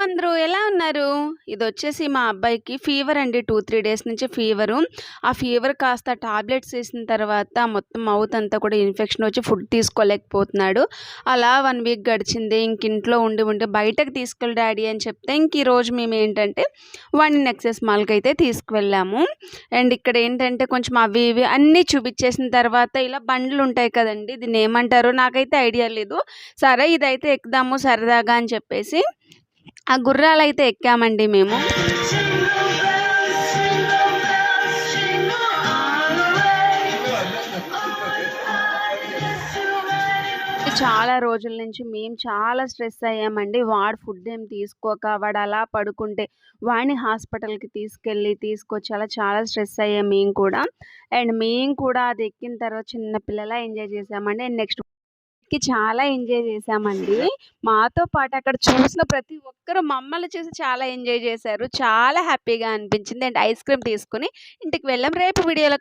అందరూ ఎలా ఉన్నారు? ఇదొచ్చేసి మా అబ్బాయికి ఫీవర్ అండి. 2, 3 డేస్ నుంచి ఫీవరు. ఆ ఫీవర్ కాస్త టాబ్లెట్స్ ఏసిన తర్వాత మొత్తం మౌత్ అంతా కూడా ఇన్ఫెక్షన్ వచ్చి ఫుడ్ తీసుకోలేకపోతున్నాడు. అలా 1 వీక్ గడిచింది. ఇంట్లో ఉండి బయటకి తీసుకెళ్ళు డాడీ అని చెప్తే ఈరోజు మేమేంటంటే వాడిని నెక్సెస్ మాల్‌కైతే తీసుకువెళ్ళాము. అండ్ ఇక్కడేంటంటే కొంచెం అవి ఇవి అన్నీ చూపిచ్చేసిన తర్వాత ఇలా బండ్లుంటాయి కదండీ! దీన్నేమంటారో నాకైతే ఐడియా లేదు. సరే ఇదైతే ఎక్కుదాము సరదాగా అని చెప్పేసి ఆ గుర్రాలైతే ఎక్కామండి మేము. చాలా రోజుల నుంచి మేము చాలా స్ట్రెస్ అయ్యామండి. వాడు ఫుడ్ ఏం తీసుకోక, వాడు అలా పడుకుంటే, వాడిని హాస్పిటల్‌కి తీసుకొచ్చి అలా చాలా స్ట్రెస్ అయ్యాం మేము కూడా. అండ్ మేము కూడా అది ఎక్కిన తర్వాత చిన్న పిల్లలా ఎంజాయ్ చేశామండి. అండ్ చాలా ఎంజాయ్ చేశామండి. మాతో పాటు అక్కడ చూసిన ప్రతి ఒక్కరు మమ్మల్ని చూసి చాలా ఎంజాయ్ చేశారు. చాలా హ్యాపీగా అనిపించింది. అండ్ ఐస్ క్రీమ్ తీసుకొని ఇంటికి వెళ్ళాం. రేపు వీడియోలో